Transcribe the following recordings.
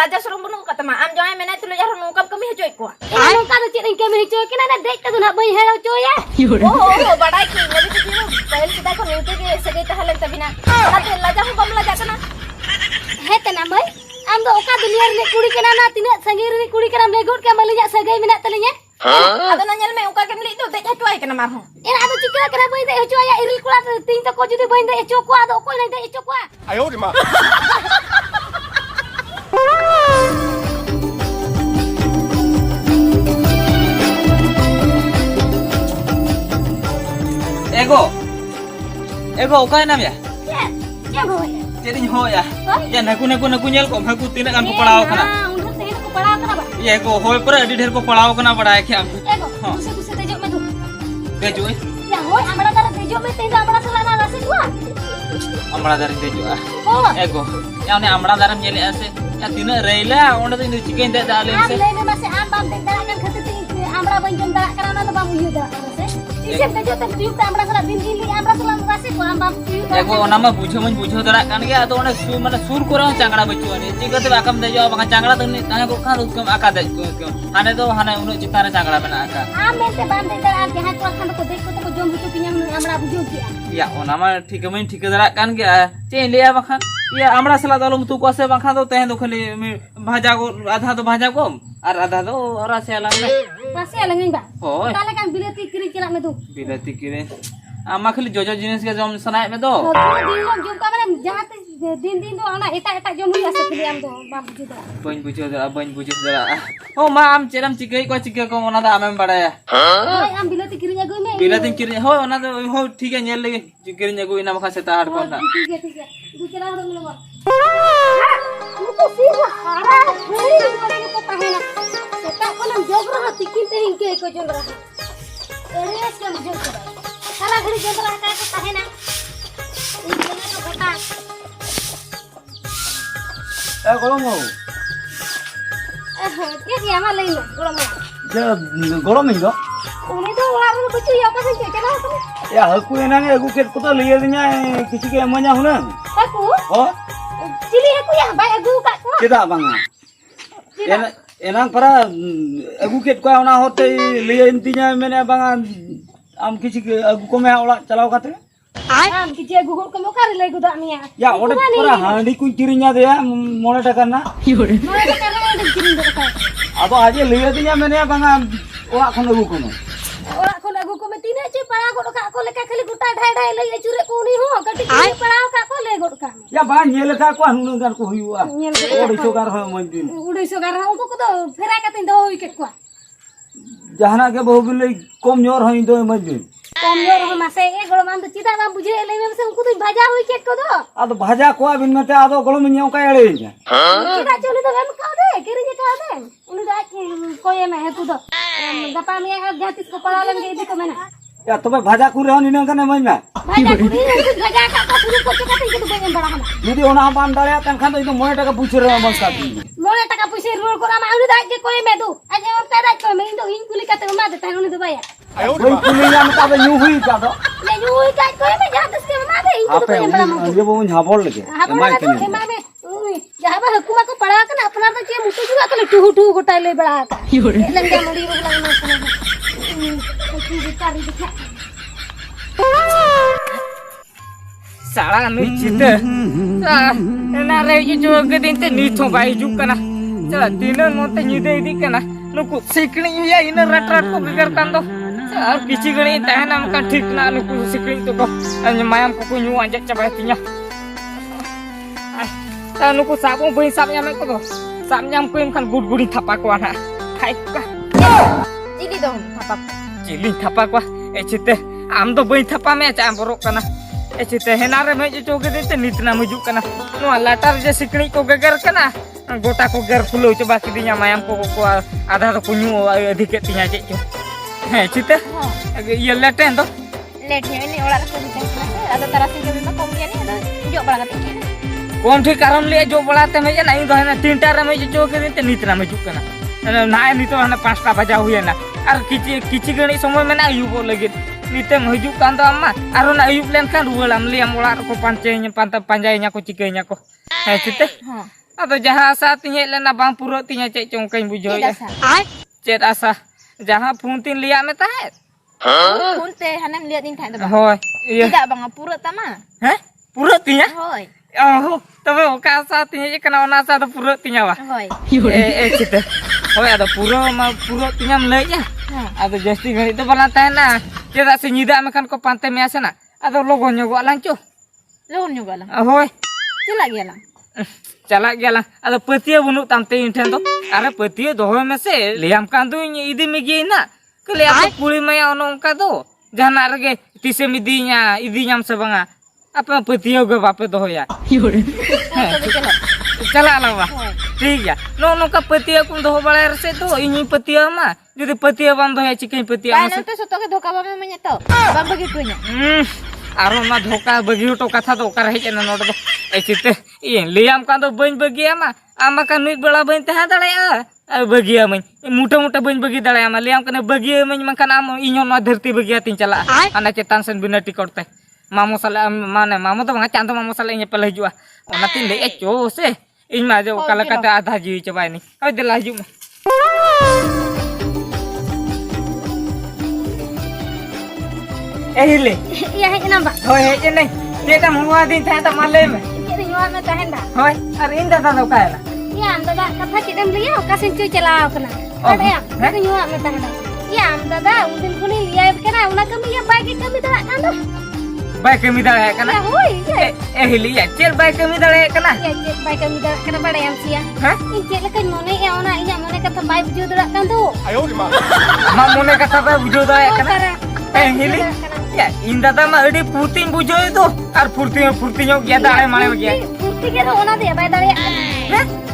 lajar suruh bunuh kata ma am jangan mana tu lajar nungkam kami hijau ikut. nungka tu cik kami hijau kena nak dek tu nak bayi hero coy ya. Oh, badai ki nabi tu kira pahil kita ko nungke ke segai tahalan tapi na. Kata lajar ko bam lajar kana. He tena boy. Am do oka dunia ni kuri kena na tinak sangir ni kuri kena megot ke malinya segai minat telinya. Ada nanya me uka kemli tu dek hatu ai kana marho. Ina ado cik kena bayi dek hijau ya iril kula tu ting to ko judi bayi dek hijau ko ado ko dek hijau ko. 哎呦我的妈！ Ego okai nam ya? Ya boy. Jadi nyo ya. Ya naku nyel ko haku tinak kan ko padao kana. Undur teh ko padao kana ba. Ya ego hoy pura adi ढेर ko padao kana badai kya am. Ego dusa tejok me tu. Beju eh. Ya hoy amara dara tejok me teh amara selana rasa gua. Amra dar beju ah. Oh. Ego. Ya ne amra daram nyeli ase. Ya tina reila onde tu chicken de dale Am se. le me masih ambam teh dara kan khati ting amara banjam dara kana na bam uyu dara se. Isem tejok teh tiup amara sala din din amara sala rasa gua ambam tiup. Ego ona ma bujo dara kan ge ado one su mane sur korang changara beju ani. Chikate akam de jo bang changara tani tanya ko khan uskam aka de ko. Hane to hane uno chitare changara bena aka. Am me teh bam teh dara jahan ko khan ko dek ko to jom butu pinyang amara bujo kia. Ya ona ma ठीक दरा कान गया चे लिया बखान या आमड़ा सला दालम तू को से बखान तो तहे तो खाली भाजा को आधा तो भाजा को और आधा तो रसे अलग में Masih alangin ba? होय Kala kan bilati kiri kira me tu. बिलती किरे आमा खाली जो जिनिस के जम सनाय में तो दिन lo jom ka mana jahat din din tu ana eta jom hui asa kiri am tu bam bujo dara. बन बुझो दरा ओ मा आम चेरम चिके को ओना दा आमेम बड़ाया Hoy am bilati kiri jago me. बिलती किरे हो ओना तो हो ठीक है नेल लगे किरे nego ina बखा से ताड़ को ना ठीक है. Du kira orang lo. Itu sih hara. Hei, mana ko pahena. Seta ko nam jog raha tikin te hinke ko jom raha. Eres ke mujo kira. Kala ghadi jom raha ka ko pahena. Ini ko kota. ए गरम हो Ke dia ma lain lo. Golo ma. जे गरम Hindu Uni tu orang lu kucu ya ka se kena ko. या हकु एनांगे अगु cat को तो लिया दिnya किसी के मजा हुना Aku हो cili aku ya bai agu ka ko. केदा बांगा एनांग परा अगु केट को ओना होते लिया इंतिnya मेने बांगा आम किसी के अगु को मैं ओला चलाओ काते Am ki je gugur ko mo kar le guda miya. या ओडे परा हांडी कुन किरिnya दे मोने टका ना Mana ka kana de kirim de ka. अब आज लिया दिnya मेने बांगा ओला खन अगु को Orang ko lagu ko me tina che para ko ka ko le ka khali guta dhai dhai le chure ko ni ho kati ki para ka ko le god ka. या बा nail का को हनु गान को हुआ OD सोगार हो मन दिन Udai so gar ko ko to fera ka tin do wicket ko. जहाना के बहु बिले कम जोर होई दो मन दिन Kom yor ho mase e golo man to chita ma bujhe le me se ko to bhaja wicket ko do. अब भाजा को बिन में आदो गलो में न्यो का एड़े Chita choli to em ka de kiri je ka de. Uni da ko ye me he tu do. Gapa me jatis ko pala lang ge di ko mena. या तुम्हें भाजा कुरे हो निन कने मन में Bhaja ku ni bhaja ka ko suru ko ka tin ko be bada hana. यदि ओना बान डाले तन तो मोने टका पूछ रहे बस का Mona taka puisi rul ko na ma uni da ke ko me du. Aje o ka da ko me indo in kuli ka te ma de ta uni do baya. 哎呦我的 कोई 妈！ कुलिया में तब यूं हुई का तो Le ui ka ko me jatis ke ma de in ko आपे be bada ma. ये वो झाबोल लगे Apa na to ma me ui jaba hukuma ko pada ka na apna to che mutu juga ka le tu gotai le bada ka. Lang ga mudi ru lang ma kana. Ki di kari dikha. साला नु चित ना रे ये जो के दिन ते नी थो बाई जु कना चला दिन मोते निदे इदी कना नुकु सिकणी या इन रट रट को बिगर कान दो और किछि गणी तहना मका ठीक ना नुकु सिकणी तो को मायाम को न्यू आजे चबा तिnya ता नुकु साबो बई साब ᱧᱟᱢᱮ को दो साब ᱧᱟᱢ को इन खान गुड गुडी थापा को ना खाइ का Ini dong apa? चिली थापा को ए चिते आम दो बई थापा में चा बरो कना ए चिते हेनारे में जो के देते नितना मजु कना नो लाटार जे सिकणी को गगर कना गोटा को गर फुलो चबा किदिnya मायाम को आधा तो कुन्यू अधिक तिnya चे हे चिते ये लेटेन दो Letnya ini orang aku di sana. Ada tarasi jadi mah kompian ini ada jok banget ini. कौन ठीक कारण ले जो बड़ाते में नहीं तो है ना 3टा रे में जो के देते नितना में जु कना ना नितो है ना 5टा बजा हुए ना और किछि गणी समय में ना आयुब लगे निते हजू कान तो अम्मा और ना आयुब लेन खान रुवाल आम ले ओड़ा को पांचे पांता पंजायnya को चिकैnya को हे चिते Ado jaha asa tinya lena bang pura tinya cek congkain bujo ya. Cek asa jaha puntin liat me tahet. Punte hanem lihat ini tak ada. Hoi. Iya. Tidak bang pura tama. Hah? Pura tinya? Hoi. Oh, tapi oka asa tinya je kena ona asa ada pura tinya wa. Hoi. Cita. Hoi ada pura ma pura tinya melek ya. Ado jasti ngari itu pernah tena. Kita senyida makan ko pantai miasa na. Ado logonya gua lancu. Logon juga lah. Hoi. Cila gila. Chalak gala ada petia bunuk tamte inten to are petia doho mese liam kandu idi megina kele apa puli maya onong kado jana rege tise midinya idinyam sebanga apa petia ge bape doho ya chala lawa ठीक है no का petia kum doho bala rese to ini petia ma jadi petia bam doho ya chicken petia ma itu soto ke dhoka bam menyeto bam begitunya aro na dhoka bagi to katha to kar he na nodo chite liam kan do bain bagi ama ama kan nit bela bain tah dale bagi ama muta muta bain bagi dale ama liam kan bagi ama makan am inyo na dharti bagi atin chala ana chetan sen bina tikot teh mamu sala mane mamu to bang chanto mamu sala nya pele jua ona tin le cho se in ma jo kala kata adha ji coba ini oi de laju hile Iya hej namba. hoi he nei dia kan muwa din tha ta male me Jadi nyuat me tahen dah. hoi ar inda ta do kaela Iya am dada kata kita beliau kasih cuy celau kena. Ada ya. Jadi nyuat me tahen dah. Iya am dada udin kuni lihat kena una kami ya bagi kami dah kan dah. baik kami dale kana Ya hoi. hili ya cel baik kami dale kana Ya cek baik kami dah kena pada yang sia. hah Ini cek lekan mone ya ona iya mone kata baik baju dah kan tu. ma mone kata ba bujo dale kana hili ya inda ta ma adi putin bujo itu ar purtinya ya dale mane bagi Purti kira ona dia baik dari.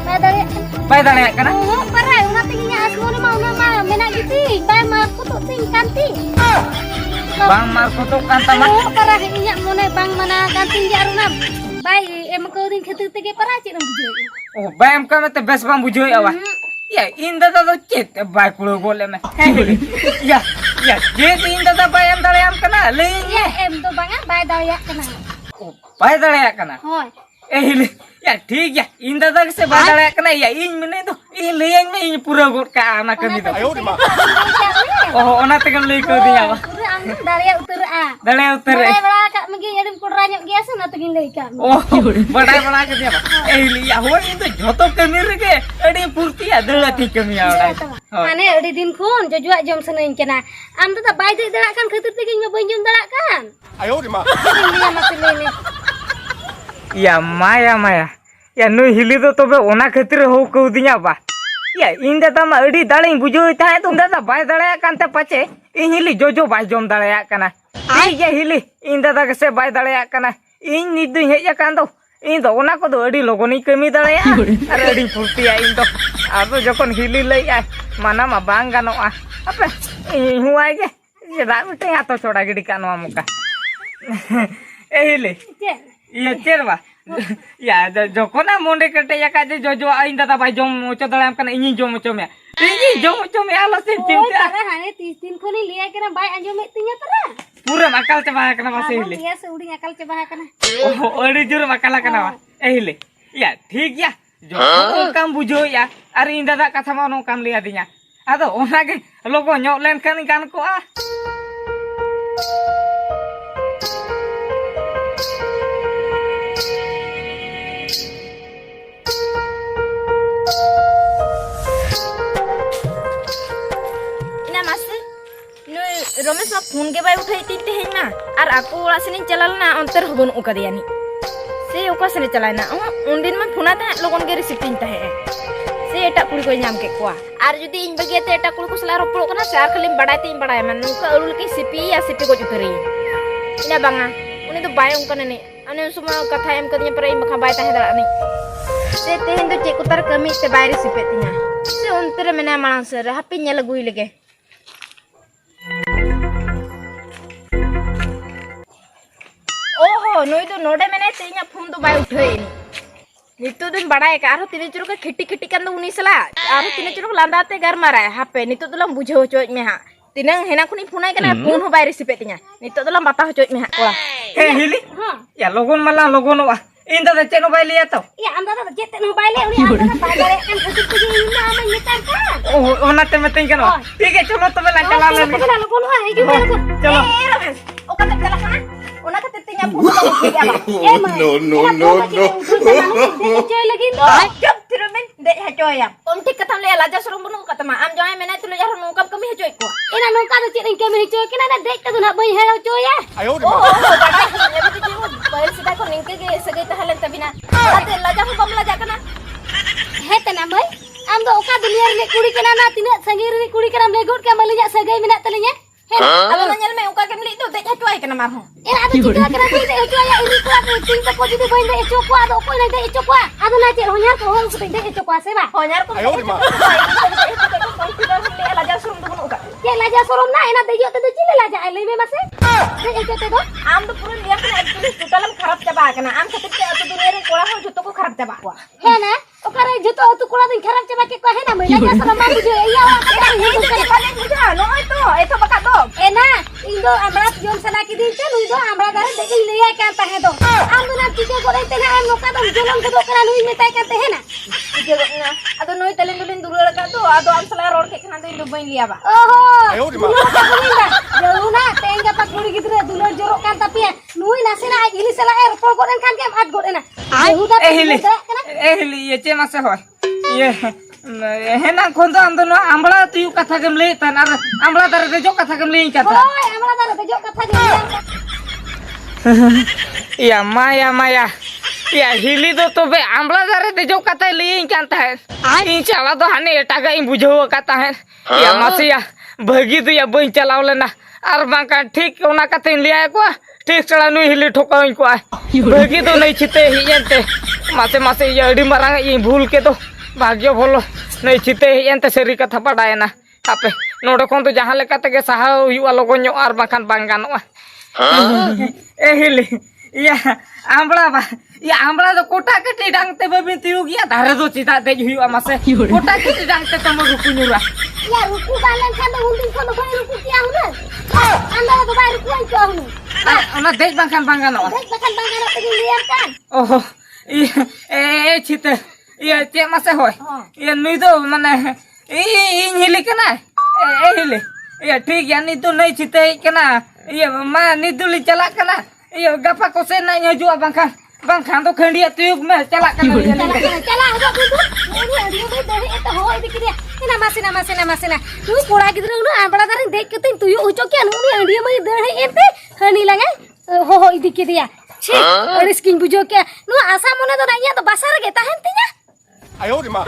Baik dari. baik dale kana Oh, parah ona tingginya asmone mau nama mena gitu. Baik ma aku tuh kanti. bang marco to kanta ma Oh, parah ini mone bang mana kanti jaruna. Baik em kau din khetu tege parah cik nam bujo. oh bam ka mate bes bang bujo ya wa ya inda ta to chet baik pulo gole me ya je inda ta bayam dale am kana le Ya em tuh bang baik dari ya kena. oh baik dale kana Hoi. hili ya ठीक है इंदा तक से बादल है कना या इन मने तो इन लेंग में इन पूरा गोट का आना कमी तो oh ona tekan le ko dia ba Udah angin dari ya utur a. dale utar Baik bala kak megi edim kuranya giasa na tengin lei kak. oh bada ke dia ba hili ya ho itu joto kami rege adi purti ya dala ti kami ya Ane adi din khun jojua jom senin kena. Am tuh tak baik dak kan khetu tege nyo banjum dak kan. Ayo di mah. Ini masih lele. ya maya ya nu hili to tobe ona khatir ho ko dinya ba ya inda ta ma adi daling bujo ta to inda ta bai dale kan te pache in hili jojo bai jom dale kana ai ya hili inda ta se bai dale kana in nidu heja kan do in do ona ko do adi logoni kami dale ar adi purti ya in do ado jokon hili lei ai mana ma bang gano apa huai ge jeda mite hato choda gidi kanu amuka hili iya cerba ya jokona monde kete ya kaje jojo ain data bai jom mocho dalam kana ini jom mocho me ini jom mocho me ala sin Oh, cinta parah ane 30 din khun ni liya kena baik anjum metinya parah. pura makal coba kana masih hile Iya seuding akal coba kena. oh ori jur makala kana hile ya ठीक ya joko kam bujo ya ari inda da katha ma no kam liya dinya ado ona ge logo nyok len kan ko Ramesh मा phone के bye उठाई तीन तेहें ना और aku ओला सेनी चलाल ना अंतर हबन उकादिया नि से ओका सेनी चलाय ना उनदिन में फोना ता लोगन के रिसीव तीन ताहे से एटा कुड़ी को नाम के कोआ और जदी इन बगियाते एटा कुड़ी को सला रोपड़ कना से आर खाली बड़ाय तीन बड़ाय मन नुका उल की सीपी या सीपी को जुतरी इना बांगा उनी तो बाय उनका ने अने सुमा कथा एम कदिया पर इ मखा बाय ताहे दला नि से तेहें तो चेक उतर कमी से बाय रिसीव तिना से उनतरे मेना मानस रे हापी नेल गुई लगे ओहो नोई तो नोडे मेने तेኛ फोन तो बाय उठेनी नितो दिन बड़ाय का आरो तिने चुरो के खिटी खिटी कंद उनी सला आरो तिने चुरो लांदाते गार माराय हापे नितो दुलम बुझो होचोय मे हा तिनंग हेना खुनी फोनाय कना फोन हो बाय रिसीव तिना नितो दुलम बाता होचोय मे हा ओला हे हिली या लोगन मला लोगन वा इन दादा चेनो बाय लिया तो Ya am dadah jete no baile uni am dadah baile kan khasut ke ina am metar ka. ओ ओना ते मते कनो ठीक है चलो तबे ला चला ले Kita lalu pun hai juga lalu. चलो Ramesh, oka tak jalan kan? Una kata tinya pun tak boleh apa. No. Cuy lagi tu. Jom tirumin dek hacoy ya. Om tik kata le laja suruh bunuh kata ma. Am joy mena tu le jar nungkap kami hacoy ko. Ina nungka tu cik ringke meni cuy kena dek tu nak bayi hello cuy ya. Oh, badai ya betul jiwa. Bayi sudah ko ningke ke segai tahalan tapi na. Ate laja ko bam laja kana. He tenang bayi. Am do oka dunia ni kuri kena na tina sangir ni kuri kena legut ke melihat segai minat telinya. He. Alo nanya le oka ke meli tu dek hacoy kana marho. Ina ada cik kena dek cuy ya ini kuat tu cinta ko jadi bayi dek cuy ko ada ko nak dek cuy ko. Ada nak cik honyar ko hong supaya dek cuy ko seba. Honyar ko. Laja suruh bunuh oka. Cik laja sorom na ina dek tu cile laja ai lebe mase. Dek cuy tu. Am tu pura lihat kan actually total kharap chaba kana. Am khatir ke atu dunia re kola ho joto ko kharap chaba ko. He na okare joto tu kola din kharap chaba ke ko he na mai laja sorom ma bujhe iya okare hidup ke Kalian buja, no itu bakat do. Ena indo amra jom sana ki din te nui do amra dar de ki liya kan ta he do am do na chike ko rete na am noka dam jolom ko do kana nui metai kan te he na Ije na. Ado noi telen dulin dulu ka do. Ado am sala ror ke kana do indo bain liya ba. oho ayo di mana jauh na tenga pak kuri gidre dulur jorok kan tapi nui nasina ini sala er pol ko den kan ke at go ena jauh da एहिली ये चे मासे होय ये हेना खोंदो आंदो न आंबला तुयु कथा केम ले तन आर आंबला दर दे जो कथा केम ले कथा oi amra dar de jo katha jo या माया या हिली दो तबे आंबला दर दे जो कथा ले कांता है इन चला दो हाने एटागा इन बुझो कथा है या मासिया भगी तो या बई चलाव लेना आर बांका ठीक ओना कथा ले आय को ठीक चला नु हिली ठोकाइन को भगी तो नहीं छिते हियनते मासे मासे ये अड़ी मारांग ये भूल के तो भाग्य भलो नहीं छिते हियनते सरी कथा पड़ायना आपे नोडे कोन तो जहां लेका तके सहा हुआ लोगो आर बाखान बांग गानोआ ए हिली या आंबला बा या आंबला तो कोटा कटी डांगते बबी तियु गया धारे दो चिता दे हुआ मासे कोटा कटी डांगते तम रुकु नुरा ya ruku balan kan do undin ko do ruku ki ahuna anda do ba ruku an ko ahuna ओना देख बाखान बांग गानोआ dek bakan bangara te liar kan ओहो ए छिते ये चे मासे होय ये नुई दो माने इन हिली कना ए हिली ये ठीक या नी तो नहीं छिते कना ये मा नी दुली चला कना ये गपा को से नहीं हजुआ बांखान तो खंडिया तुयुक में चला कना chala ho do ni adio be dehi eta ho idi kiriya ina masina tu kora gidra nu ambala darin dek ke tin tuyu ucho ke nu ni adio me dehi ente hani langa ho idi kiriya chi risking bujo ke nu asa mone do nanya to basar ge tahen tinya ayo di mana